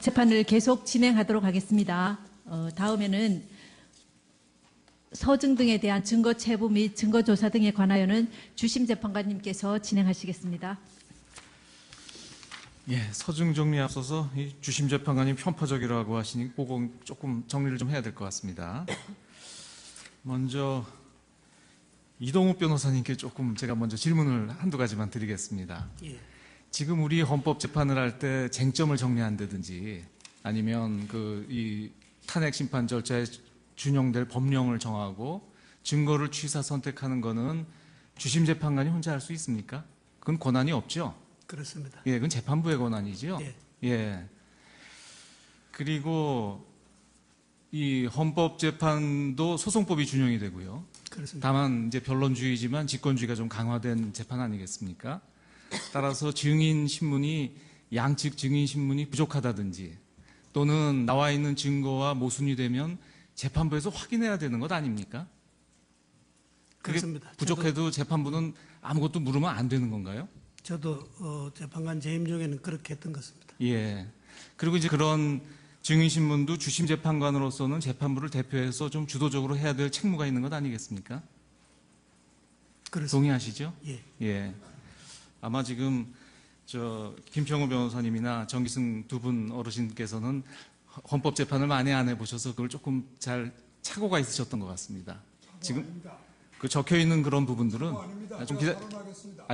재판을 계속 진행하도록 하겠습니다. 다음에는 서증 등에 대한 증거 체부 및 증거 조사 등에 관하여는 주심 재판관님께서 진행하시겠습니다. 예, 서증 정리에 앞서서 이 주심 재판관님 편파적이라고 하시니 그거 조금 정리를 좀 해야 될 것 같습니다. 먼저 이동욱 변호사님께 조금 제가 먼저 질문을 한두 가지만 드리겠습니다. 예. 지금 우리 헌법 재판을 할 때 쟁점을 정리한다든지 아니면 이 탄핵 심판 절차에 준용될 법령을 정하고 증거를 취사 선택하는 거는 주심 재판관이 혼자 할 수 있습니까? 그건 권한이 없죠. 그렇습니다. 예, 그건 재판부의 권한이지요. 예. 예. 그리고 이 헌법재판도 소송법이 준용이 되고요. 그렇습니다. 다만 이제 변론주의지만 직권주의가 좀 강화된 재판 아니겠습니까? 따라서 증인 신문이 양측 증인 신문이 부족하다든지 또는 나와 있는 증거와 모순이 되면 재판부에서 확인해야 되는 것 아닙니까? 그게 그렇습니다. 부족해도 재판부는 아무것도 물으면 안 되는 건가요? 저도 재판관 재임 중에는 그렇게 했던 것 같습니다. 예. 그리고 이제 그런 증인 신문도 주심 재판관으로서는 재판부를 대표해서 좀 주도적으로 해야 될 책무가 있는 것 아니겠습니까? 그렇습니다. 동의하시죠? 예. 예. 아마 지금 김평우 변호사님이나 정기승 두 분 어르신께서는 헌법 재판을 많이 안 해보셔서 그걸 조금 잘 착오가 있으셨던 것 같습니다. 지금 그 적혀 있는 그런 부분들은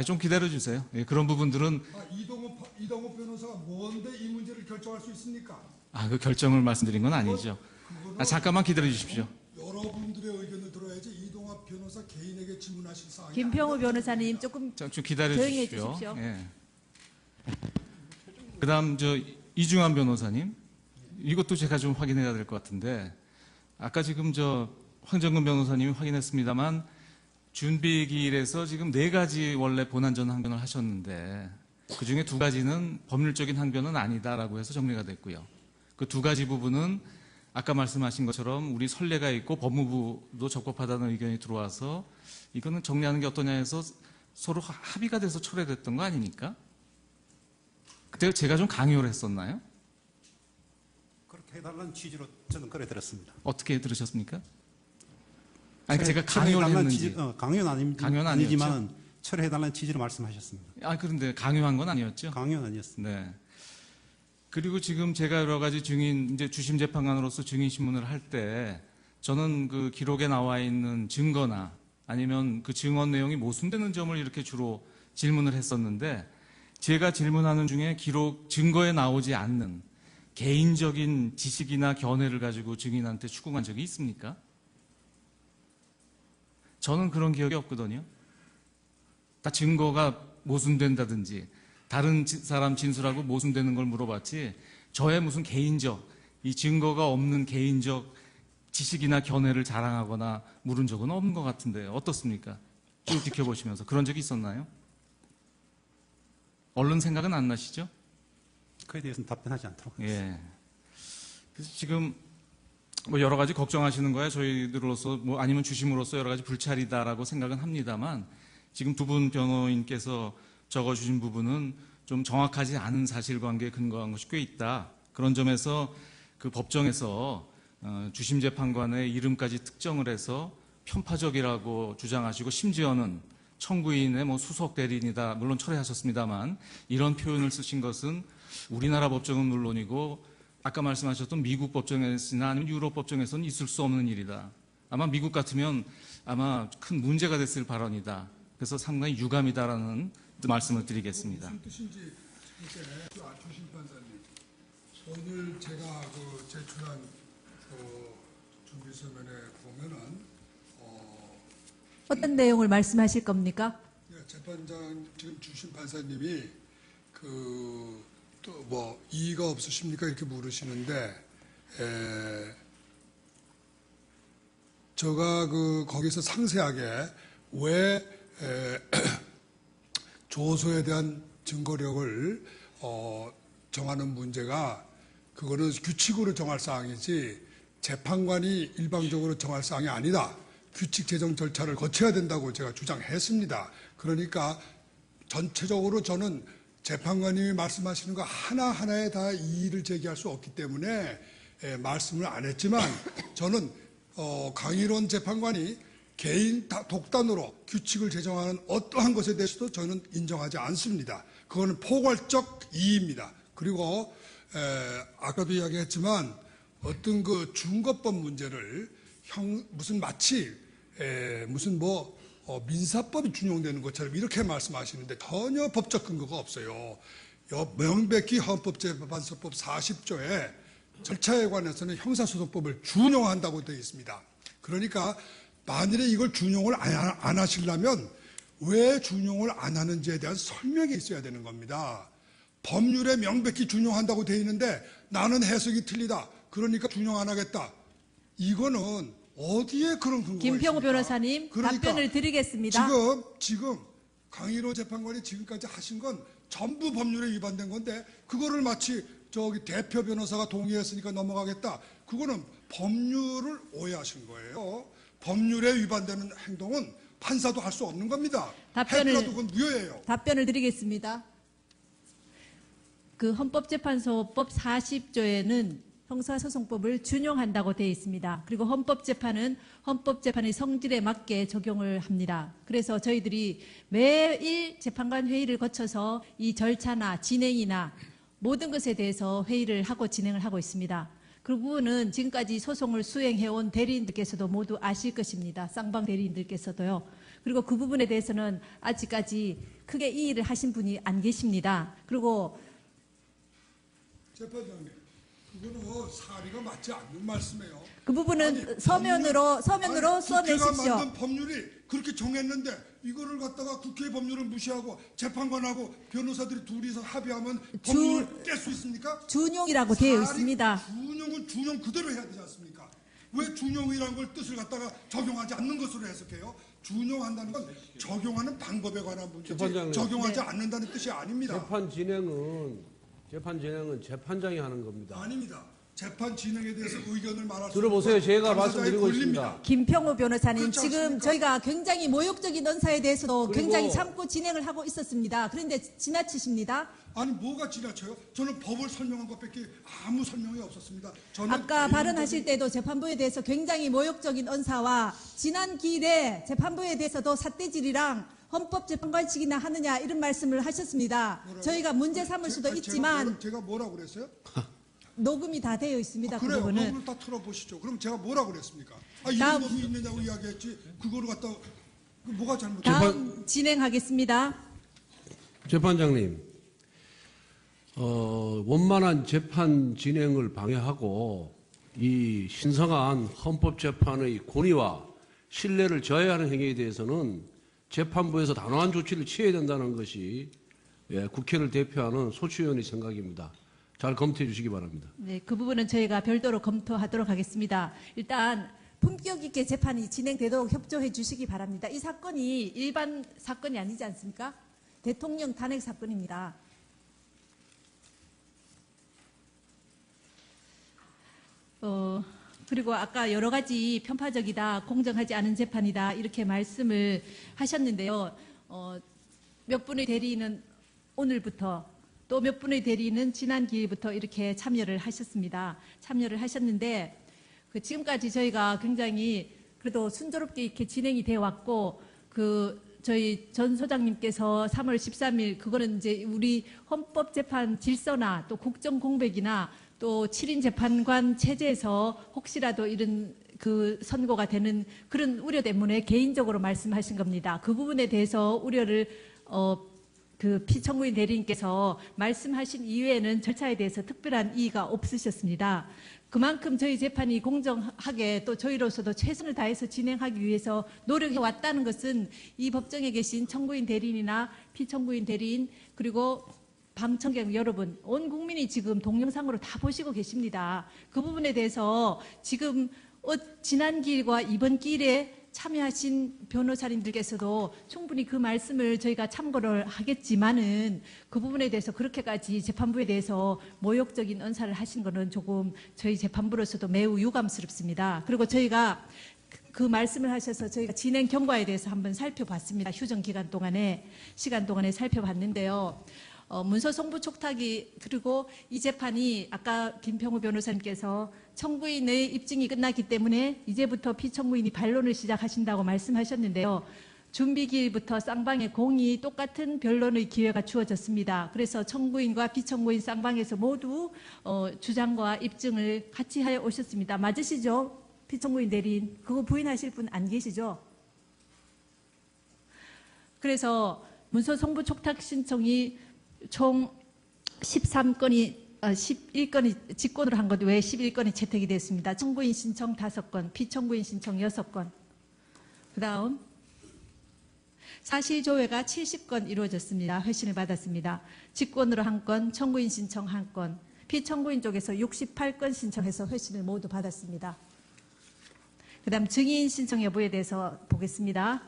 좀 기다려 주세요. 예, 그런 부분들은 이동욱 변호사가 뭔데 이 문제를 결정할 수 있습니까? 그 결정을 말씀드린 건 아니죠. 잠깐만 기다려 주십시오. 여러분들의 의견을 들어야지 이동욱 변호사 개인에게 질문하실 사항이 김평우 변호사님 조금 좀 기다려 조용히 주십시오. 해주십시오. 예. 그다음 이중환 변호사님, 이것도 제가 좀 확인해야 될 것 같은데 아까 지금 황정근 변호사님이 확인했습니다만 준비기일에서 지금 4가지 원래 본안전 항변을 하셨는데 그 중에 2가지는 법률적인 항변은 아니다라고 해서 정리가 됐고요. 그 2가지 부분은 아까 말씀하신 것처럼 우리 선례가 있고 법무부도 적법하다는 의견이 들어와서 이거는 정리하는 게 어떠냐 해서 서로 합의가 돼서 철회됐던 거 아닙니까? 그때 제가 좀 강요를 했었나요? 그렇게 해달라는 취지로 저는 그래 들었습니다. 어떻게 들으셨습니까? 아니, 제가 강요를 했는지. 강요는 아니지만 철회해달라는 취지로 말씀하셨습니다. 그런데 강요한 건 아니었죠? 강요는 아니었습니다. 네. 그리고 지금 제가 여러 가지 이제 주심 재판관으로서 증인 신문을 할 때 저는 그 기록에 나와 있는 증거나 아니면 그 증언 내용이 모순되는 점을 이렇게 주로 질문을 했었는데 제가 질문하는 중에 증거에 나오지 않는 개인적인 지식이나 견해를 가지고 증인한테 추궁한 적이 있습니까? 저는 그런 기억이 없거든요. 다 증거가 모순된다든지 다른 사람 진술하고 모순되는 걸 물어봤지 저의 무슨 개인적, 이 증거가 없는 개인적 지식이나 견해를 자랑하거나 물은 적은 없는 것 같은데 어떻습니까? 쭉 지켜보시면서 그런 적이 있었나요? 얼른 생각은 안 나시죠? 그에 대해서는 답변하지 않도록 하겠습니다. 예. 그래서 지금 여러 가지 걱정하시는 거야 저희들로서 아니면 주심으로서 여러 가지 불찰이다라고 생각은 합니다만 지금 두 분 변호인께서 적어주신 부분은 좀 정확하지 않은 사실관계에 근거한 것이 꽤 있다. 그런 점에서 그 법정에서 주심 재판관의 이름까지 특정을 해서 편파적이라고 주장하시고 심지어는 청구인의 수석 대리인이다. 물론 철회하셨습니다만 이런 표현을 쓰신 것은 우리나라 법정은 물론이고 아까 말씀하셨던 미국 법정에서나 아니면 유럽 법정에서는 있을 수 없는 일이다. 아마 미국 같으면 아마 큰 문제가 됐을 발언이다. 그래서 상당히 유감이다라는 말씀을 드리겠습니다. 무슨 뜻인지 이제 주심 판사님 오늘 제가 제출한 준비 서면에 보면은 어떤 내용을 말씀하실 겁니까? 재판장 지금 주심 판사님이 또 이의가 없으십니까 이렇게 물으시는데 제가 거기서 상세하게 왜 조소에 대한 증거력을 정하는 문제가 그거는 규칙으로 정할 사항이지 재판관이 일방적으로 정할 사항이 아니다. 규칙 제정 절차를 거쳐야 된다고 제가 주장했습니다. 그러니까 전체적으로 저는 재판관님이 말씀하시는 거 하나하나에 다 이의를 제기할 수 없기 때문에 말씀을 안 했지만 저는 강일원 재판관이 개인 독단으로 규칙을 제정하는 어떠한 것에 대해서도 저는 인정하지 않습니다. 그거는 포괄적 이의입니다. 그리고 아까도 이야기했지만 어떤 그 중거법 문제를 무슨 마치 무슨 민사법이 준용되는 것처럼 이렇게 말씀하시는데 전혀 법적 근거가 없어요. 명백히 헌법재판소법 40조에 절차에 관해서는 형사소송법을 준용한다고 되어 있습니다. 그러니까 만일에 이걸 준용을 안 하시려면 왜 준용을 안 하는지에 대한 설명이 있어야 되는 겁니다. 법률에 명백히 준용한다고 되어 있는데 나는 해석이 틀리다. 그러니까 준용 안 하겠다. 이거는 어디에 그런 근거가 김평우 있습니까? 변호사님 그러니까 답변을 드리겠습니다. 지금 강일호 재판관이 지금까지 하신 건 전부 법률에 위반된 건데 그거를 마치 대표 변호사가 동의했으니까 넘어가겠다. 그거는 법률을 오해하신 거예요. 법률에 위반되는 행동은 판사도 할 수 없는 겁니다. 해더라도 그건 무효예요. 답변을 드리겠습니다. 그 헌법재판소법 40조에는 형사소송법을 준용한다고 되어 있습니다. 그리고 헌법재판은 헌법재판의 성질에 맞게 적용을 합니다. 그래서 저희들이 매일 재판관 회의를 거쳐서 이 절차나 진행이나 모든 것에 대해서 회의를 하고 진행을 하고 있습니다. 그 부분은 지금까지 소송을 수행해온 대리인들께서도 모두 아실 것입니다. 쌍방 대리인들께서도요. 그리고 그 부분에 대해서는 아직까지 크게 이의를 하신 분이 안 계십니다. 그리고 재판장님, 그거는 사리가 맞지 않는 말씀이에요. 그 부분은 서면으로 국회가 써내십시오. 만든 법률이 그렇게 정했는데 이거를 갖다가 국회 법률을 무시하고 재판관하고 변호사들이 둘이서 합의하면 법률을 깰 수 있습니까? 준용이라고 되어 있습니다. 준용은 준용 그대로 해야 되지 않습니까? 왜 준용이라는 걸 뜻을 갖다가 적용하지 않는 것으로 해석해요? 준용한다는 건 적용하는 방법에 관한 문제지 재판장님. 적용하지 않는다는 뜻이 아닙니다. 재판 진행은 재판장이 하는 겁니다. 아닙니다. 재판 진행에 대해서 의견을 말할 수 들어보세요. 있는 제가 당사자의 말씀드리고 권리입니다. 있습니다. 김평우 변호사님, 그렇지 지금 않습니까? 저희가 굉장히 모욕적인 언사에 대해서도 그리고 굉장히 참고 진행을 하고 있었습니다. 그런데 지나치십니다. 아니 뭐가 지나쳐요? 저는 법을 설명한 것밖에 아무 설명이 없었습니다. 저는 아까 발언하실 때도 재판부에 대해서 굉장히 모욕적인 언사와 지난 기일에 재판부에 대해서도 삿대질이랑 헌법재판관직이나 하느냐 이런 말씀을 하셨습니다. 저희가 문제 삼을 수도 있지만 제가 뭐라고 그랬어요? 녹음이 다 되어 있습니다. 그 그래요. 부분은. 녹음을 다 틀어보시죠. 그럼 제가 뭐라고 그랬습니까? 이런 다음- 법이 있느냐고 이야기했지. 그거를 갖다 뭐가 잘못됐어요? 다음 진행하겠습니다. 재판장님, 원만한 재판 진행을 방해하고 이 신성한 헌법재판의 권위와 신뢰를 저해하는 행위에 대해서는 재판부에서 단호한 조치를 취해야 된다는 것이 국회를 대표하는 소추위원의 생각입니다. 잘 검토해 주시기 바랍니다. 네, 그 부분은 저희가 별도로 검토하도록 하겠습니다. 일단 품격 있게 재판이 진행되도록 협조해 주시기 바랍니다. 이 사건이 일반 사건이 아니지 않습니까? 대통령 탄핵 사건입니다. 그리고 아까 여러 가지 편파적이다, 공정하지 않은 재판이다 이렇게 말씀을 하셨는데요. 몇 분의 대리인은 오늘부터 또 몇 분의 대리인은 지난 기일부터 이렇게 참여를 하셨습니다. 참여를 하셨는데 지금까지 저희가 굉장히 그래도 순조롭게 이렇게 진행이 되어 왔고 저희 전 소장님께서 3월 13일 그거는 이제 우리 헌법재판 질서나 또 국정공백이나 또 7인 재판관 체제에서 혹시라도 이런 선고가 되는 그런 우려 때문에 개인적으로 말씀하신 겁니다. 그 부분에 대해서 우려를 피청구인 대리인께서 말씀하신 이외에는 절차에 대해서 특별한 이의가 없으셨습니다. 그만큼 저희 재판이 공정하게 또 저희로서도 최선을 다해서 진행하기 위해서 노력해 왔다는 것은 이 법정에 계신 청구인 대리인이나 피청구인 대리인 그리고 방청객 여러분, 온 국민이 지금 동영상으로 다 보시고 계십니다. 그 부분에 대해서 지금 지난 기일과 이번 기일에 참여하신 변호사님들께서도 충분히 그 말씀을 저희가 참고를 하겠지만은 그 부분에 대해서 그렇게까지 재판부에 대해서 모욕적인 언사를 하신 거는 조금 저희 재판부로서도 매우 유감스럽습니다. 그리고 저희가 그 말씀을 하셔서 저희가 진행 경과에 대해서 한번 살펴봤습니다. 휴정 기간 동안에 시간 동안에 살펴봤는데요. 문서 송부 촉탁이 그리고 이 재판이 아까 김평우 변호사님께서 청구인의 입증이 끝났기 때문에 이제부터 피청구인이 반론을 시작하신다고 말씀하셨는데요. 준비기일부터 쌍방의 공이 똑같은 변론의 기회가 주어졌습니다. 그래서 청구인과 피청구인 쌍방에서 모두 주장과 입증을 같이 하여 오셨습니다. 맞으시죠? 피청구인 대리인. 그거 부인하실 분 안 계시죠? 그래서 문서 송부 촉탁 신청이 총 11건이 직권으로 한 것 외에 11건이 채택이 됐습니다. 청구인 신청 5건, 피청구인 신청 6건. 그 다음 사실조회가 70건 이루어졌습니다. 회신을 받았습니다. 직권으로 1건, 청구인 신청 1건, 피청구인 쪽에서 68건 신청해서 회신을 모두 받았습니다. 그 다음 증인 신청 여부에 대해서 보겠습니다.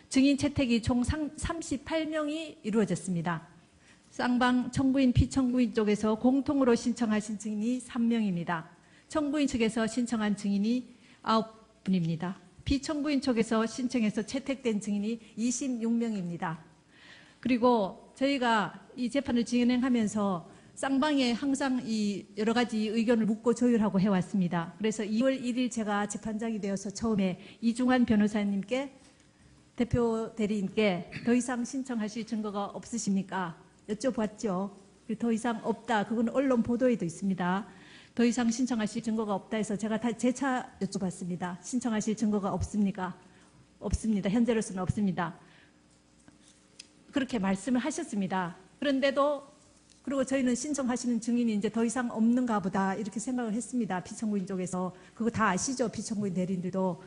증인 채택이 총 38명이 이루어졌습니다. 쌍방 청구인, 피청구인 쪽에서 공통으로 신청하신 증인이 3명입니다. 청구인 측에서 신청한 증인이 9분입니다. 피청구인 쪽에서 신청해서 채택된 증인이 26명입니다. 그리고 저희가 이 재판을 진행하면서 쌍방에 항상 이 여러 가지 의견을 묻고 조율하고 해왔습니다. 그래서 2월 1일 제가 재판장이 되어서 처음에 이중환 변호사님께 대표 대리인께 더 이상 신청하실 증거가 없으십니까? 여쭤봤죠. 더 이상 없다. 그건 언론 보도에도 있습니다. 더 이상 신청하실 증거가 없다 해서 제가 다 재차 여쭤봤습니다. 신청하실 증거가 없습니까? 없습니다. 현재로서는 없습니다. 그렇게 말씀을 하셨습니다. 그런데도 그리고 저희는 신청하시는 증인이 이제 더 이상 없는가 보다 이렇게 생각을 했습니다. 피청구인 쪽에서. 그거 다 아시죠? 피청구인 대리인들도.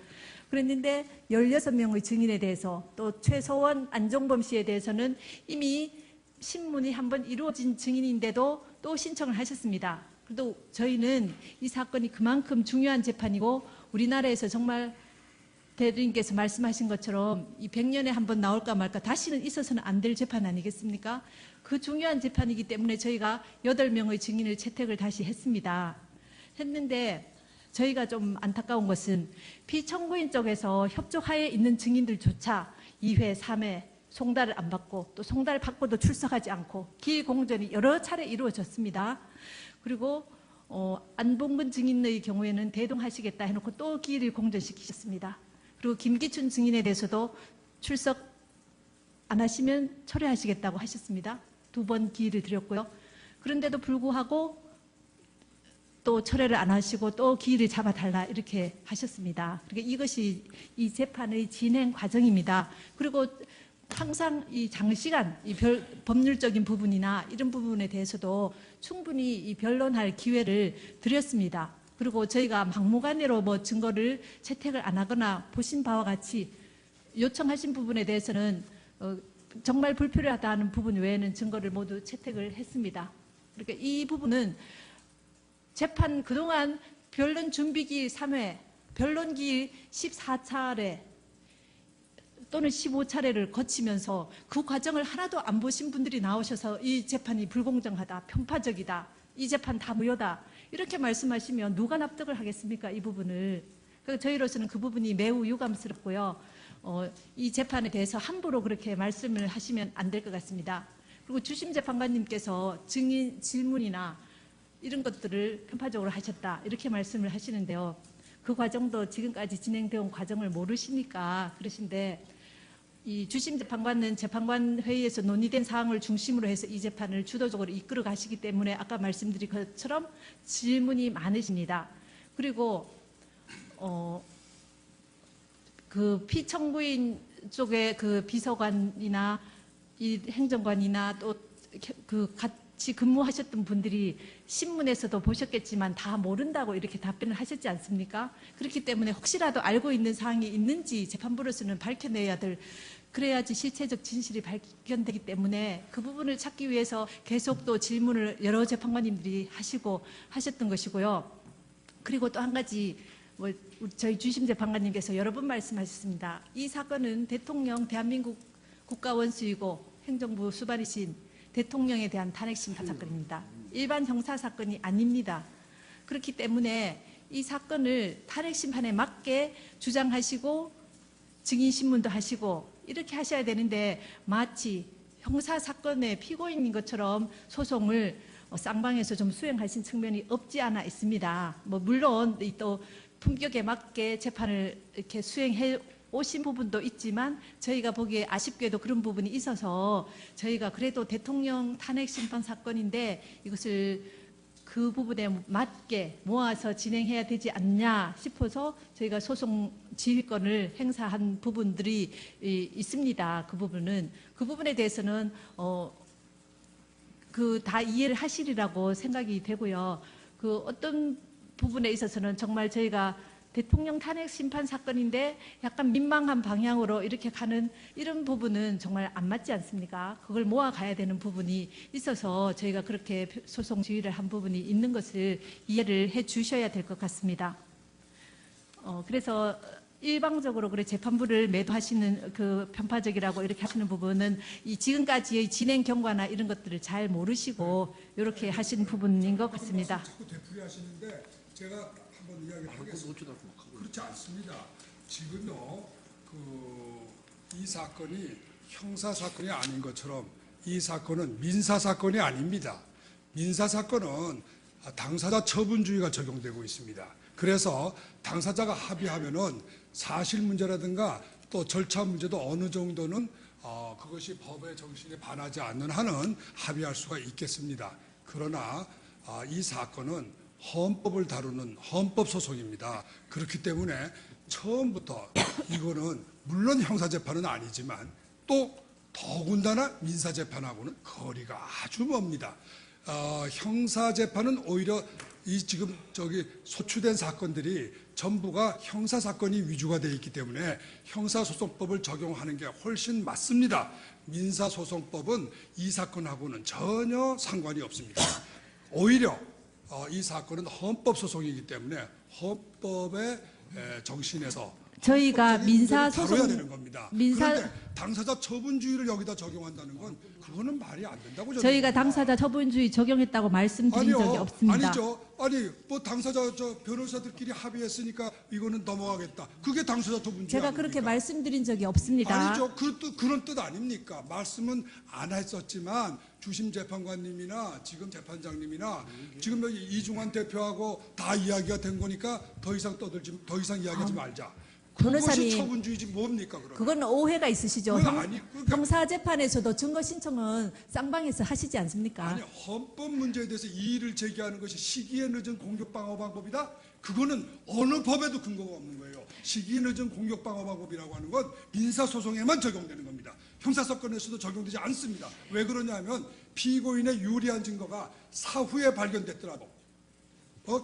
그랬는데 16명의 증인에 대해서 또 최소원 안종범 씨에 대해서는 이미 신문이 한번 이루어진 증인인데도 또 신청을 하셨습니다. 그래도 저희는 이 사건이 그만큼 중요한 재판이고 우리나라에서 정말 대리인께서 말씀하신 것처럼 이 100년에 한 번 나올까 말까 다시는 있어서는 안 될 재판 아니겠습니까? 그 중요한 재판이기 때문에 저희가 8명의 증인을 채택을 다시 했습니다. 했는데 저희가 좀 안타까운 것은 피청구인 쪽에서 협조하에 있는 증인들조차 2회, 3회 송달을 안 받고 또 송달 받고도 출석하지 않고 기일 공전이 여러 차례 이루어졌습니다. 그리고 안봉근 증인의 경우에는 대동하시겠다 해놓고 또 기일을 공전시키셨습니다. 그리고 김기춘 증인에 대해서도 출석 안 하시면 철회하시겠다고 하셨습니다. 2번 기일을 드렸고요. 그런데도 불구하고 또 철회를 안 하시고 또 기일을 잡아달라 이렇게 하셨습니다. 그러니까 이것이 이 재판의 진행 과정입니다. 그리고 항상 이 장시간 이 법률적인 부분이나 이런 부분에 대해서도 충분히 이 변론할 기회를 드렸습니다. 그리고 저희가 막무가내로 뭐 증거를 채택을 안 하거나 보신 바와 같이 요청하신 부분에 대해서는 정말 불필요하다 하는 부분 외에는 증거를 모두 채택을 했습니다. 그러니까 이 부분은 재판 그동안 변론 준비기일 3회, 변론기일 14차례 또는 15차례를 거치면서 그 과정을 하나도 안 보신 분들이 나오셔서 이 재판이 불공정하다, 편파적이다, 이 재판 다 무효다 이렇게 말씀하시면 누가 납득을 하겠습니까? 이 부분을. 그래서 저희로서는 그 부분이 매우 유감스럽고요. 이 재판에 대해서 함부로 그렇게 말씀을 하시면 안 될 것 같습니다. 그리고 주심 재판관님께서 증인 질문이나 이런 것들을 편파적으로 하셨다 이렇게 말씀을 하시는데요. 그 과정도 지금까지 진행되어 온 과정을 모르시니까 그러신데 이 주심 재판관은 재판관 회의에서 논의된 사항을 중심으로 해서 이 재판을 주도적으로 이끌어 가시기 때문에 아까 말씀드린 것처럼 질문이 많으십니다. 그리고 그 피청구인 쪽의 그 비서관이나 이 행정관이나 또 그 같이 근무하셨던 분들이 신문에서도 보셨겠지만 다 모른다고 이렇게 답변을 하셨지 않습니까? 그렇기 때문에 혹시라도 알고 있는 사항이 있는지 재판부로서는 밝혀내야 될, 그래야지 실체적 진실이 발견되기 때문에 그 부분을 찾기 위해서 계속 또 질문을 여러 재판관님들이 하셨던 것이고요. 그리고 또 한 가지 저희 주심 재판관님께서 여러 번 말씀하셨습니다. 이 사건은 대통령 대한민국 국가원수이고 행정부 수반이신 대통령에 대한 탄핵심판 사건입니다. 일반 형사사건이 아닙니다. 그렇기 때문에 이 사건을 탄핵심판에 맞게 주장하시고 증인신문도 하시고 이렇게 하셔야 되는데 마치 형사 사건의 피고인인 것처럼 소송을 쌍방에서 좀 수행하신 측면이 없지 않아 있습니다. 뭐 물론 또 품격에 맞게 재판을 이렇게 수행해 오신 부분도 있지만 저희가 보기에 아쉽게도 그런 부분이 있어서 저희가 그래도 대통령 탄핵 심판 사건인데 이것을 그 부분에 맞게 모아서 진행해야 되지 않냐 싶어서 저희가 소송 지휘권을 행사한 부분들이 있습니다. 그 부분에 대해서는 그 다 이해를 하시리라고 생각이 되고요. 그 어떤 부분에 있어서는 정말 저희가 대통령 탄핵 심판 사건인데 약간 민망한 방향으로 이렇게 가는 이런 부분은 정말 안 맞지 않습니까? 그걸 모아가야 되는 부분이 있어서 저희가 그렇게 소송 지휘를 한 부분이 있는 것을 이해를 해 주셔야 될 것 같습니다. 그래서 일방적으로 그래 재판부를 매도하시는 그 편파적이라고 이렇게 하시는 부분은 이 지금까지의 진행 경과나 이런 것들을 잘 모르시고 이렇게 하신 부분인 것 같습니다. 자꾸 되풀이하시는데 제가 한번 이야기를 하겠습니다. 그렇지 않습니다. 지금요, 이 사건이 형사 사건이 아닌 것처럼 이 사건은 민사 사건이 아닙니다. 민사 사건은 당사자 처분주의가 적용되고 있습니다. 그래서 당사자가 합의하면은 사실 문제라든가 또 절차 문제도 어느 정도는 그것이 법의 정신에 반하지 않는 한은 합의할 수가 있겠습니다. 그러나 이 사건은 헌법을 다루는 헌법소송입니다. 그렇기 때문에 처음부터 이거는 물론 형사재판은 아니지만 또 더군다나 민사재판하고는 거리가 아주 멉니다. 형사재판은 오히려 이 지금 소추된 사건들이 전부가 형사사건이 위주가 되어 있기 때문에 형사소송법을 적용하는 게 훨씬 맞습니다. 민사소송법은 이 사건하고는 전혀 상관이 없습니다. 오히려 이 사건은 헌법소송이기 때문에 헌법의 정신에서 저희가 민사소송 다뤄야 되는 겁니다. 그런데 당사자 처분주의를 여기다 적용한다는 건 그거는 말이 안 된다고 저희가 당사자 처분주의 적용했다고 말씀드린 적이 없습니다. 아니죠. 뭐 당사자 변호사들끼리 합의했으니까 이거는 넘어가겠다. 그게 당사자 처분주의 제가 아닙니까? 그렇게 말씀드린 적이 없습니다. 아니죠. 그런 뜻 아닙니까? 말씀은 안 했었지만 주심 재판관님이나 지금 재판장님이나 지금 여기 이중환 대표하고 다 이야기가 된 거니까 더 이상 이야기하지 말자. 그것이 변호사님, 처분주의지 뭡니까 그러면? 그건 오해가 있으시죠. 그러니까 형사재판에서도 증거 신청은 쌍방에서 하시지 않습니까? 아니 헌법 문제에 대해서 이의를 제기하는 것이 시기에 늦은 공격 방어 방법이다? 그거는 어느 법에도 근거가 없는 거예요. 시기에 늦은 공격 방어 방법이라고 하는 건 민사소송에만 적용되는 겁니다. 형사사건에서도 적용되지 않습니다. 왜 그러냐면 피고인의 유리한 증거가 사후에 발견됐더라도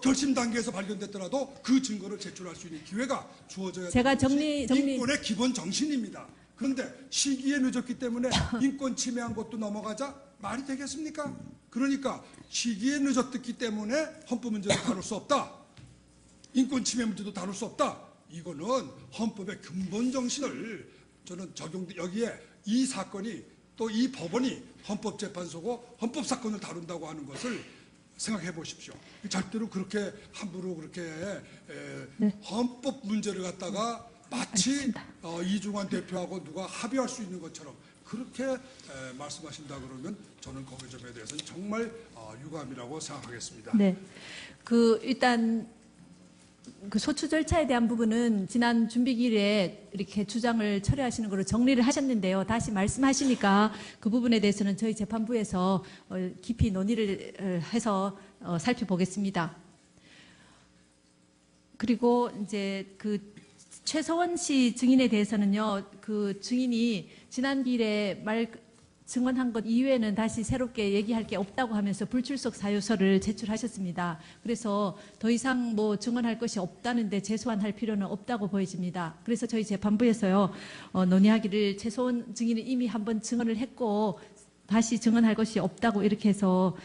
결심 단계에서 발견됐더라도 그 증거를 제출할 수 있는 기회가 주어져야 제가 되는 것이 정리- 인권의 기본 정신입니다. 그런데 시기에 늦었기 때문에 인권 침해한 것도 넘어가자 말이 되겠습니까? 그러니까 시기에 늦었기 때문에 헌법 문제도 다룰 수 없다. 인권 침해 문제도 다룰 수 없다. 이거는 헌법의 근본 정신을 저는 여기에 이 사건이 또 이 법원이 헌법재판소고 헌법사건을 다룬다고 하는 것을 생각해 보십시오. 절대로 그렇게 함부로 그렇게 헌법 문제를 갖다가 마치 이중환 대표하고 누가 합의할 수 있는 것처럼 그렇게 말씀하신다 그러면 저는 거기 점에 대해서는 정말 유감이라고 생각하겠습니다. 네. 일단 그 소추 절차에 대한 부분은 지난 준비기일에 이렇게 주장을 철회하시는 걸로 정리를 하셨는데요. 다시 말씀하시니까 그 부분에 대해서는 저희 재판부에서 깊이 논의를 해서 살펴보겠습니다. 그리고 이제 그 최서원 씨 증인에 대해서는요, 그 증인이 지난 기일에 증언한 것 이외에는 다시 새롭게 얘기할 게 없다고 하면서 불출석 사유서를 제출하셨습니다. 그래서 더 이상 뭐 증언할 것이 없다는데 재소환할 필요는 없다고 보여집니다. 그래서 저희 재판부에서요, 논의하기를 최소원 증인은 이미 한번 증언을 했고 다시 증언할 것이 없다고 이렇게 해서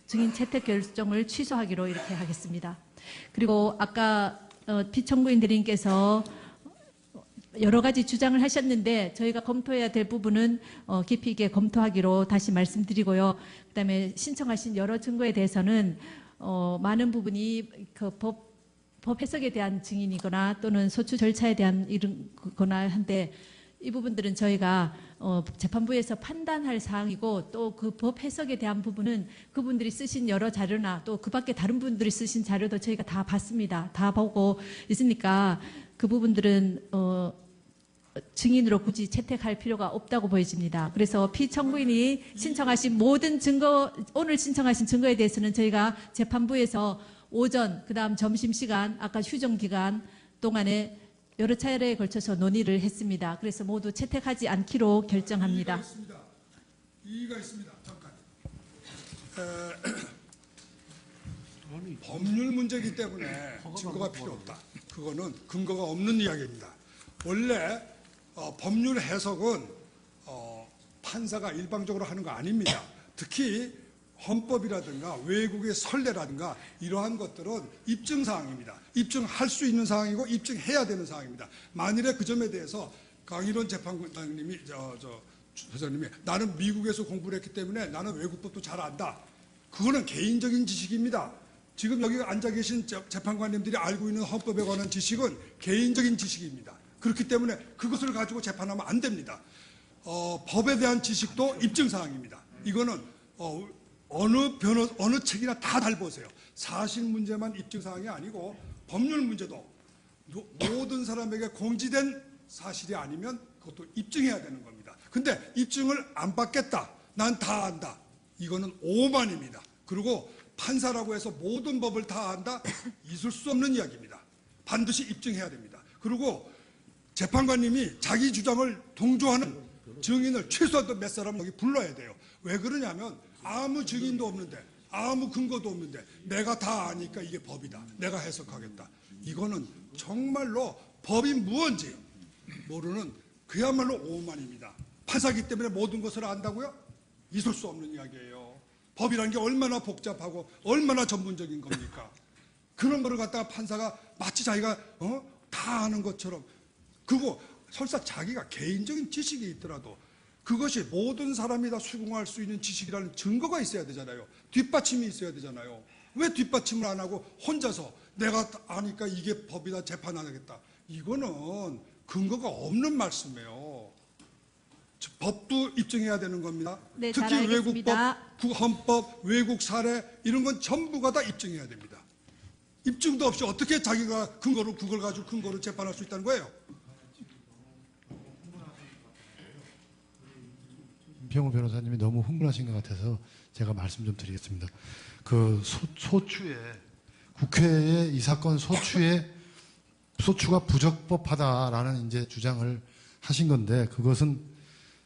증인 채택 결정을 취소하기로 이렇게 하겠습니다. 그리고 아까 피청구인 대리님께서 여러 가지 주장을 하셨는데 저희가 검토해야 될 부분은 깊이 있게 검토하기로 다시 말씀드리고요. 그다음에 신청하신 여러 증거에 대해서는 많은 부분이 그 법 해석에 대한 증인이거나 또는 소추 절차에 대한 이런 거나 한데 이 부분들은 저희가 재판부에서 판단할 사항이고 또 그 법 해석에 대한 부분은 그분들이 쓰신 여러 자료나 또 그 밖에 다른 분들이 쓰신 자료도 저희가 다 봤습니다. 다 보고 있으니까 그 부분들은 증인으로 굳이 채택할 필요가 없다고 보여집니다. 그래서 피청구인이 신청하신 모든 증거, 오늘 신청하신 증거에 대해서는 저희가 재판부에서 오전, 그다음 점심시간, 아까 휴정기간 동안에 여러 차례에 걸쳐서 논의를 했습니다. 그래서 모두 채택하지 않기로 결정합니다. 이의가 있습니다. 잠깐. 법률 문제이기 때문에 증거가 필요 없다. 그거는 근거가 없는 이야기입니다. 원래 법률 해석은 판사가 일방적으로 하는 거 아닙니다. 특히 헌법이라든가 외국의 선례라든가 이러한 것들은 입증사항입니다. 입증할 수 있는 사항이고 입증해야 되는 사항입니다. 만일에 그 점에 대해서 강일원 재판관님이 회장님이 나는 미국에서 공부를 했기 때문에 나는 외국법도 잘 안다. 그거는 개인적인 지식입니다. 지금 여기 앉아 계신 재판관님들이 알고 있는 헌법에 관한 지식은 개인적인 지식입니다. 그렇기 때문에 그것을 가지고 재판하면 안 됩니다. 법에 대한 지식도 입증사항입니다. 이거는 어느 책이나 다 잘 보세요. 사실 문제만 입증사항이 아니고 법률 문제도 모든 사람에게 공지된 사실이 아니면 그것도 입증해야 되는 겁니다. 근데 입증을 안 받겠다. 난 다 안다. 이거는 오만입니다. 그리고 판사라고 해서 모든 법을 다 안다? 있을 수 없는 이야기입니다. 반드시 입증해야 됩니다. 그리고 재판관님이 자기 주장을 동조하는 증인을 최소한 몇 사람 여기 불러야 돼요. 왜 그러냐면 아무 증인도 없는데 아무 근거도 없는데 내가 다 아니까 이게 법이다. 내가 해석하겠다. 이거는 정말로 법이 무언지 모르는 그야말로 오만입니다. 판사기 때문에 모든 것을 안다고요? 있을 수 없는 이야기예요. 법이라는 게 얼마나 복잡하고 얼마나 전문적인 겁니까? 그런 거를 갖다가 판사가 마치 자기가 다 아는 것처럼 그거 설사 자기가 개인적인 지식이 있더라도 그것이 모든 사람이 다 수긍할 수 있는 지식이라는 증거가 있어야 되잖아요. 뒷받침이 있어야 되잖아요. 왜 뒷받침을 안 하고 혼자서 내가 아니까 이게 법이다 재판 안 하겠다. 이거는 근거가 없는 말씀이에요. 법도 입증해야 되는 겁니다. 네, 특히 외국법, 헌법, 외국 사례 이런 건 전부가 다 입증해야 됩니다. 입증도 없이 어떻게 자기가 근거로 그걸 가지고 근거로 재판할 수 있다는 거예요? 임평우 변호사님이 너무 흥분하신 것 같아서 제가 말씀 좀 드리겠습니다. 그 소추에 국회에 이 사건 소추가 부적법하다라는 이제 주장을 하신 건데 그것은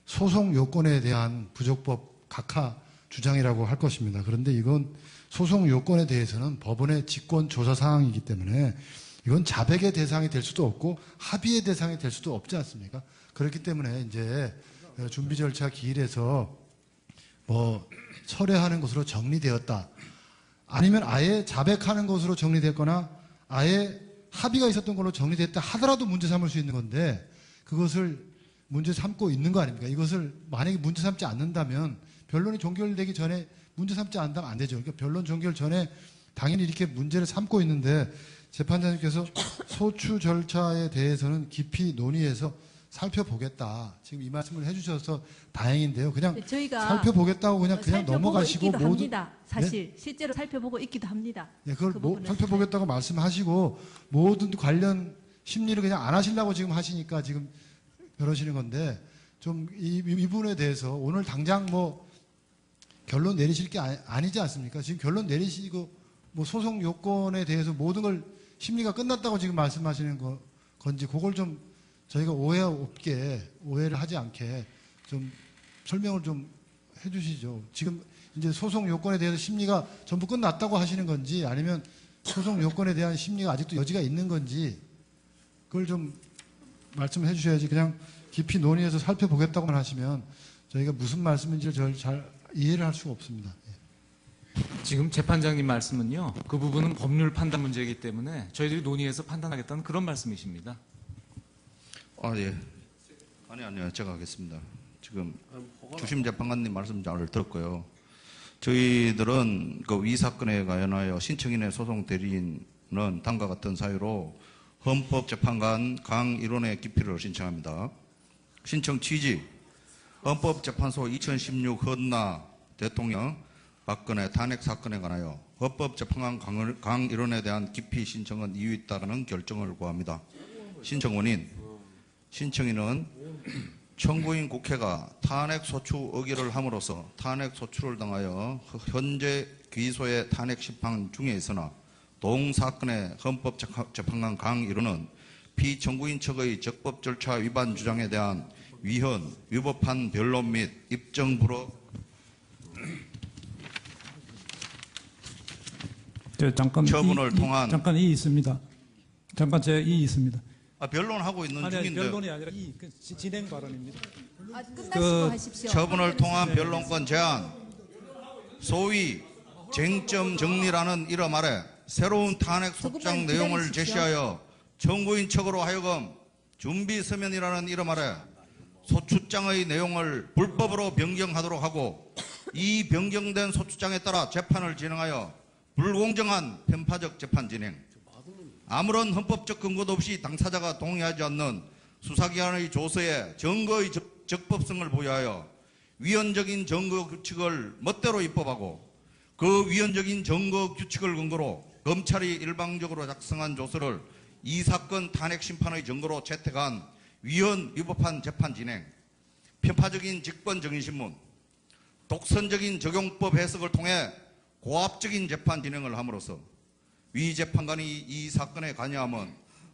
소송 요건에 대한 부적법 각하 주장이라고 할 것입니다. 그런데 이건 소송 요건에 대해서는 법원의 직권 조사 사항이기 때문에 이건 자백의 대상이 될 수도 없고 합의의 대상이 될 수도 없지 않습니까? 그렇기 때문에 이제 준비 절차 기일에서 뭐 철회하는 것으로 정리되었다. 아니면 아예 자백하는 것으로 정리됐거나 아예 합의가 있었던 걸로 정리됐다 하더라도 문제 삼을 수 있는 건데 그것을 문제 삼고 있는 거 아닙니까? 이것을 만약에 문제 삼지 않는다면 변론이 종결되기 전에 문제 삼지 않는다면 안 되죠. 그러니까 변론 종결 전에 당연히 이렇게 문제를 삼고 있는데 재판장님께서 소추 절차에 대해서는 깊이 논의해서 살펴보겠다. 지금 이 말씀을 해주셔서 다행인데요. 그냥 네, 저희가 살펴보겠다고 그냥 넘어가시고 있기도 모두 합니다. 사실 실제로 살펴보고 있기도 합니다. 네, 그걸 그 부분은. 살펴보겠다고 말씀하시고 모든 관련 심리를 그냥 안 하시려고 지금 하시니까 지금 그러시는 건데 좀 이 부분에 대해서 오늘 당장 뭐 결론 내리실 게 아니지 않습니까? 지금 결론 내리시고 뭐 소송 요건에 대해서 모든 걸 심리가 끝났다고 지금 말씀하시는 건지 그걸 좀 저희가 오해를 하지 않게 좀 설명을 좀 해주시죠. 지금 이제 소송 요건에 대해서 심리가 전부 끝났다고 하시는 건지 아니면 소송 요건에 대한 심리가 아직도 여지가 있는 건지 그걸 좀 말씀해 주셔야지 그냥 깊이 논의해서 살펴보겠다고만 하시면 저희가 무슨 말씀인지를 잘 이해를 할 수가 없습니다. 지금 재판장님 말씀은요. 그 부분은 법률 판단 문제이기 때문에 저희들이 논의해서 판단하겠다는 그런 말씀이십니다. 예. 아니요. 제가 하겠습니다. 지금 주심 재판관님 말씀 잘 들었고요. 저희들은 그 위 사건에 관하여 신청인의 소송 대리인은 다음과 같은 사유로 헌법재판관 강일원의 기피를 신청합니다. 신청 취지: 헌법재판소 2016 헌나 대통령 박근혜 탄핵 사건에 관하여 헌법재판관 강일원에 대한 기피 신청은 이유 있다는 결정을 구합니다. 신청 원인: 신청인은 청구인 국회가 탄핵 소추 의결을 함으로써 탄핵 소추를 당하여 현재 기소의 탄핵 심판 중에 있으나 동사건의 헌법재판관 강일원은 피청구인 측의 적법 절차 위반 주장에 대한 위헌, 위법한 변론 및 입증 불허 처분을 통한 잠깐 이 있습니다. 잠깐 제 이 있습니다. 변론하고 있는 중인데 변론이 아니라 진행 발언입니다. 끝나시고 하십시오. 처분을 통한 변론권 제한, 소위 쟁점 정리라는 이름 아래 새로운 탄핵 소장 내용을 제시하여 청구인 측으로 하여금 준비 서면이라는 이름 아래 소추장의 내용을 불법으로 변경하도록 하고 이 변경된 소추장에 따라 재판을 진행하여 불공정한 편파적 재판 진행, 아무런 헌법적 근거도 없이 당사자가 동의하지 않는 수사기관의 조서에 증거의 적법성을 부여하여 위헌적인 증거 규칙을 멋대로 입법하고 그 위헌적인 증거 규칙을 근거로 검찰이 일방적으로 작성한 조서를 이 사건 탄핵 심판의 증거로 채택한 위헌 위법한 재판 진행, 편파적인 직권 정의신문, 독선적인 적용법 해석을 통해 고압적인 재판 진행을 함으로써 위 재판관이 이 사건에 관여함은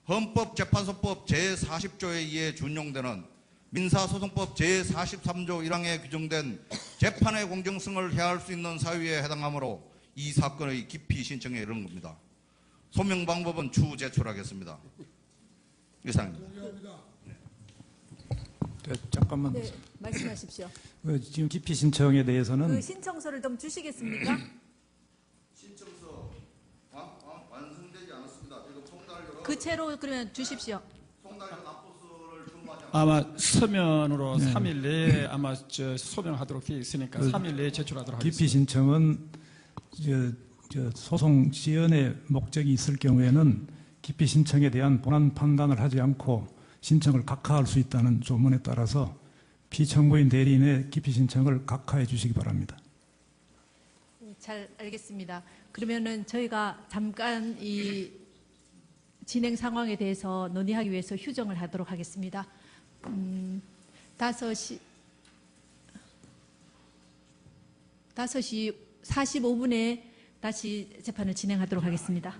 헌법재판소법 제40조에 의해 준용되는 민사소송법 제43조 1항에 규정된 재판의 공정성을 해할 수 있는 사유에 해당하므로 이 사건의 기피 신청에 이른 겁니다. 소명 방법은 추후 제출하겠습니다. 이상입니다. 잠깐만. 네, 말씀하십시오. 지금 기피 신청에 대해서는 그 신청서를 좀 주시겠습니까? 신청서 완성되지 않았습니다. 지금 송달료로 그 채로 그러면 주십시오. 송달료 납부서를 주문하지 아마 서면으로 3일 내에 아마 소명하도록 되어 있으니까 3일 내에 제출하도록 하겠습니다. 기피 신청은 소송 지연의 목적이 있을 경우에는 기피 신청에 대한 본안 판단을 하지 않고 신청을 각하할 수 있다는 조문에 따라서 피청구인 대리인의 기피 신청을 각하해 주시기 바랍니다. 잘 알겠습니다. 그러면은 저희가 잠깐 이 진행 상황에 대해서 논의하기 위해서 휴정을 하도록 하겠습니다. 5시 45분에 다시 재판을 진행하도록 하겠습니다.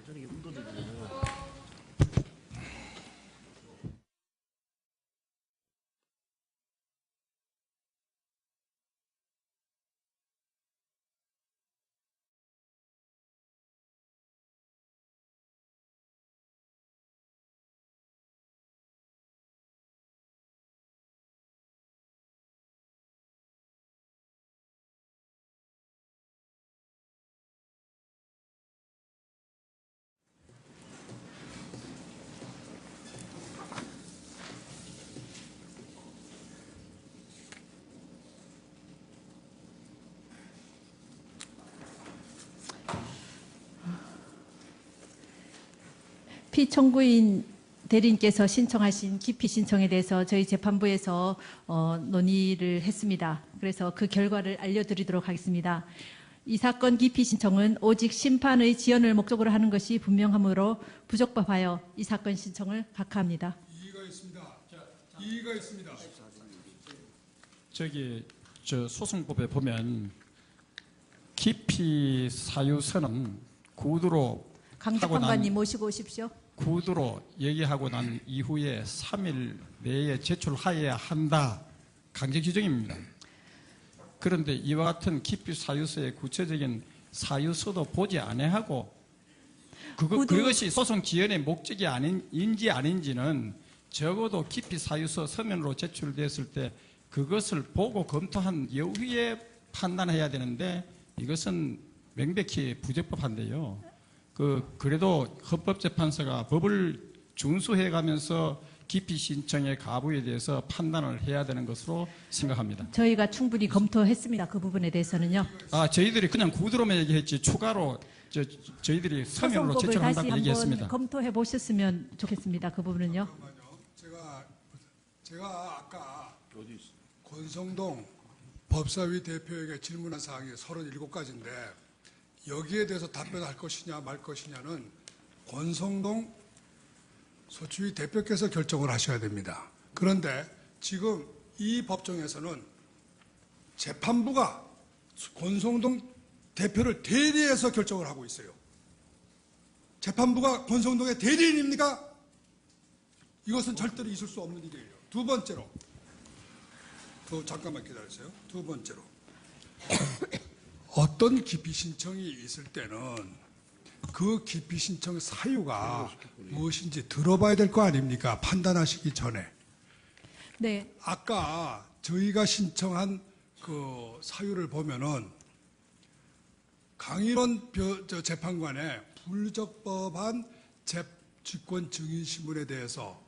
피청구인 대리인께서 신청하신 기피 신청에 대해서 저희 재판부에서 논의를 했습니다. 그래서 그 결과를 알려드리도록 하겠습니다. 이 사건 기피 신청은 오직 심판의 지연을 목적으로 하는 것이 분명하므로 부적법하여 이 사건 신청을 각하합니다. 이의가 있습니다. 이의가 있습니다. 소송법에 보면 기피 사유서는 구두로 강재판관님 모시고 오십시오. 구두로 얘기하고 난 이후에 3일 내에 제출하여야 한다. 강제 규정입니다. 그런데 이와 같은 기피 사유서의 구체적인 사유서도 보지 아니하고 그것이 소송 지연의 목적이 아닌지 아닌지는 적어도 기피 사유서 서면으로 제출됐을 때 그것을 보고 검토한 이후에 판단해야 되는데 이것은 명백히 부적법한데요. 그래도 헌법재판소가 법을 준수해가면서 기피 신청의 가부에 대해서 판단을 해야 되는 것으로 생각합니다. 저희가 충분히 검토했습니다. 그 부분에 대해서는요. 저희들이 그냥 구두로만 얘기했지 추가로 저희들이 서면으로 제출한다고 얘기했습니다. 한번 검토해 보셨으면 좋겠습니다. 그 부분은요. 제가 아까 권성동 법사위 대표에게 질문한 사항이 37가지인데 여기에 대해서 답변할 것이냐 말 것이냐는 권성동 소추위 대표께서 결정을 하셔야 됩니다. 그런데 지금 이 법정에서는 재판부가 권성동 대표를 대리해서 결정을 하고 있어요. 재판부가 권성동의 대리인입니까? 이것은 절대로 있을 수 없는 일이에요. 두 번째로, 잠깐만 기다리세요. 두 번째로, 어떤 기피 신청이 있을 때는 그 기피 신청 사유가 무엇인지 들어봐야 될 거 아닙니까? 판단하시기 전에. 네. 아까 저희가 신청한 그 사유를 보면은 강일원 재판관의 불적법한 직권 증인신문에 대해서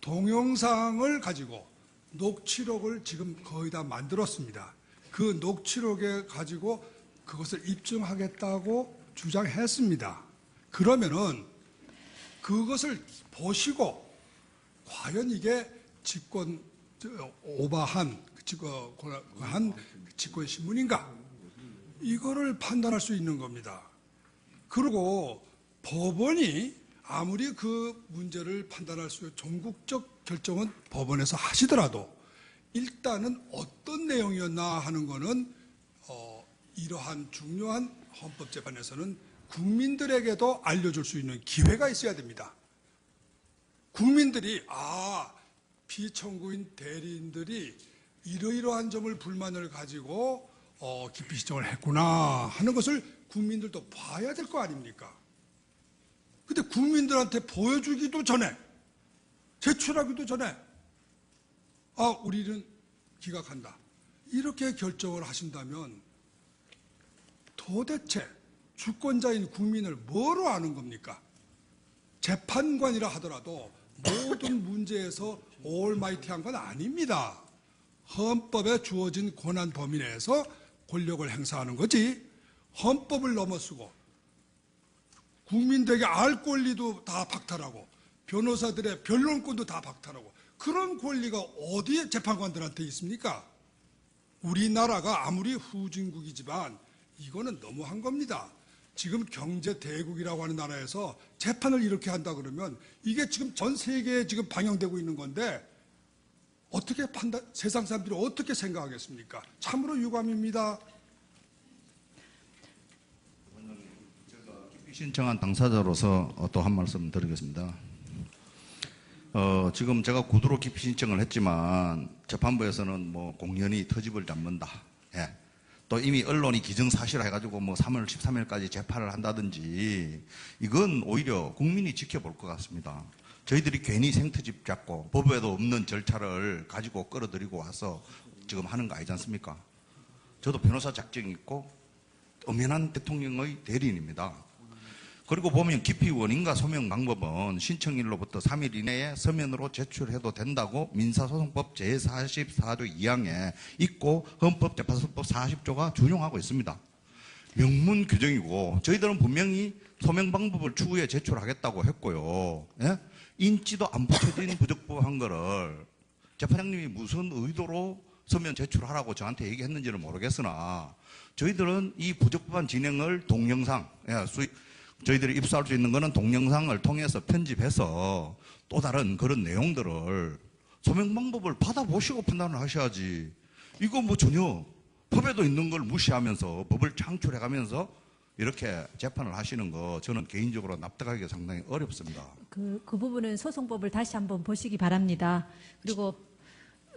동영상을 가지고 녹취록을 지금 거의 다 만들었습니다. 그 녹취록에 가지고 그것을 입증하겠다고 주장했습니다. 그러면은 그것을 보시고 과연 이게 직권 오버한 직권 신문인가? 이거를 판단할 수 있는 겁니다. 그리고 법원이 아무리 그 문제를 판단할 수 있는 전국적 결정은 법원에서 하시더라도 일단은 어떤 내용이었나 하는 거는 이러한 중요한 헌법재판에서는 국민들에게도 알려줄 수 있는 기회가 있어야 됩니다. 국민들이 피청구인 대리인들이 이러이러한 점을 불만을 가지고 기피 신청을 했구나 하는 것을 국민들도 봐야 될 거 아닙니까? 근데 국민들한테 보여주기도 전에, 제출하기도 전에, 우리는 기각한다. 이렇게 결정을 하신다면 도대체 주권자인 국민을 뭐로 아는 겁니까? 재판관이라 하더라도 모든 문제에서 올마이티한 건 아닙니다. 헌법에 주어진 권한 범위 내에서 권력을 행사하는 거지, 헌법을 넘어서고 국민들에게 알 권리도 다 박탈하고 변호사들의 변론권도 다 박탈하고 그런 권리가 어디에 재판관들한테 있습니까? 우리나라가 아무리 후진국이지만 이거는 너무한 겁니다. 지금 경제 대국이라고 하는 나라에서 재판을 이렇게 한다 그러면 이게 지금 전 세계에 지금 방영되고 있는 건데 어떻게 세상 사람들이 어떻게 생각하겠습니까? 참으로 유감입니다. 신청한 당사자로서 또 한 말씀 드리겠습니다. 지금 제가 구두로 기피 신청을 했지만 재판부에서는 뭐 공연히 터집을 잡는다. 예. 또 이미 언론이 기정사실 해가지고 뭐 3월 13일까지 재판을 한다든지 이건 오히려 국민이 지켜볼 것 같습니다. 저희들이 괜히 생트집 잡고 법에도 없는 절차를 가지고 끌어들이고 와서 지금 하는 거 아니지 않습니까? 저도 변호사 자격이 있고 엄연한 대통령의 대리인입니다. 그리고 보면 기피 원인과 소명 방법은 신청일로부터 3일 이내에 서면으로 제출해도 된다고 민사소송법 제44조 2항에 있고 헌법재판소법 40조가 준용하고 있습니다. 명문 규정이고 저희들은 분명히 소명 방법을 추후에 제출하겠다고 했고요. 예? 인지도 안 붙여진 부적법한 거를 재판장님이 무슨 의도로 서면 제출하라고 저한테 얘기했는지는 모르겠으나 저희들은 이 부적법한 진행을 동영상, 저희들이 입수할 수 있는 것은 동영상을 통해서 편집해서 또 다른 그런 내용들을 소명 방법을 받아보시고 판단을 하셔야지. 이거 뭐 전혀 법에도 있는 걸 무시하면서 법을 창출해가면서 이렇게 재판을 하시는 거 저는 개인적으로 납득하기가 상당히 어렵습니다. 그 부분은 소송법을 다시 한번 보시기 바랍니다. 그리고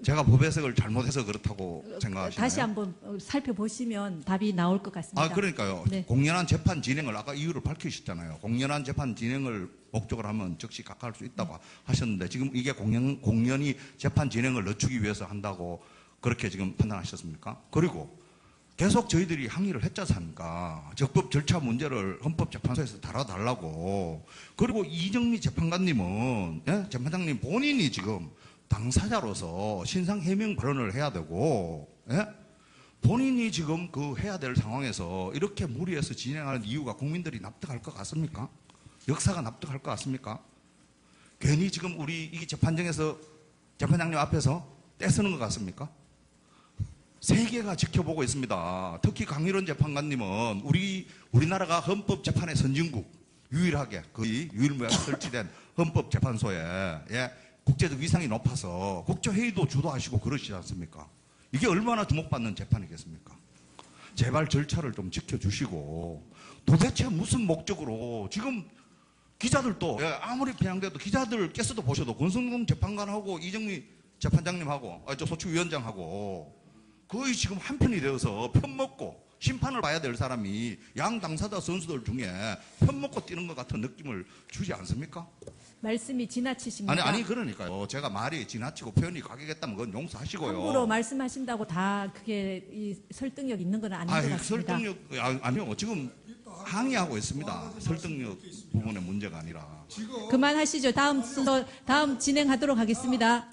제가 법 해석을 잘못해서 그렇다고 생각하시나요? 다시 한번 살펴보시면 답이 나올 것 같습니다. 그러니까요. 네. 공연한 재판 진행을 아까 이유를 밝히셨잖아요. 공연한 재판 진행을 목적으로 하면 즉시 각하할 수 있다고 하셨는데 지금 이게 공연히 재판 진행을 늦추기 위해서 한다고 그렇게 지금 판단하셨습니까? 그리고 계속 저희들이 항의를 했지 않습니까? 적법 절차 문제를 헌법재판소에서 다뤄달라고. 그리고 이정미 재판관님은, 재판장님 본인이 지금 당사자로서 신상 해명 발언을 해야 되고, 본인이 지금 그 해야 될 상황에서 이렇게 무리해서 진행하는 이유가 국민들이 납득할 것 같습니까? 역사가 납득할 것 같습니까? 괜히 지금 우리 이 재판정에서 재판장님 앞에서 떼쓰는 것 같습니까? 세계가 지켜보고 있습니다. 특히 강일원 재판관님은 우리나라가 헌법재판의 선진국, 유일하게 거의 유일무이하게 설치된 헌법재판소에 국제적 위상이 높아서 국제회의도 주도하시고 그러시지 않습니까? 이게 얼마나 주목받는 재판이겠습니까? 제발 절차를 좀 지켜주시고 도대체 무슨 목적으로 지금 기자들도 아무리 편향돼도 기자들께서도 보셔도 권성동 재판관하고 이정미 재판장님하고 저 소추위원장하고 거의 지금 한편이 되어서 편먹고 심판을 봐야 될 사람이 양 당사자 선수들 중에 편먹고 뛰는 것 같은 느낌을 주지 않습니까? 말씀이 지나치십니다. 아니 그러니까요. 제가 말이 지나치고 표현이 과격했다면 그건 용서하시고요. 함부로 말씀하신다고 다 그게 이 설득력 있는 건 아닌 것 같습니다. 설득력 아니요. 지금 항의하고 있습니다. 설득력 부분의 문제가 아니라. 그만하시죠. 다음 진행하도록 하겠습니다.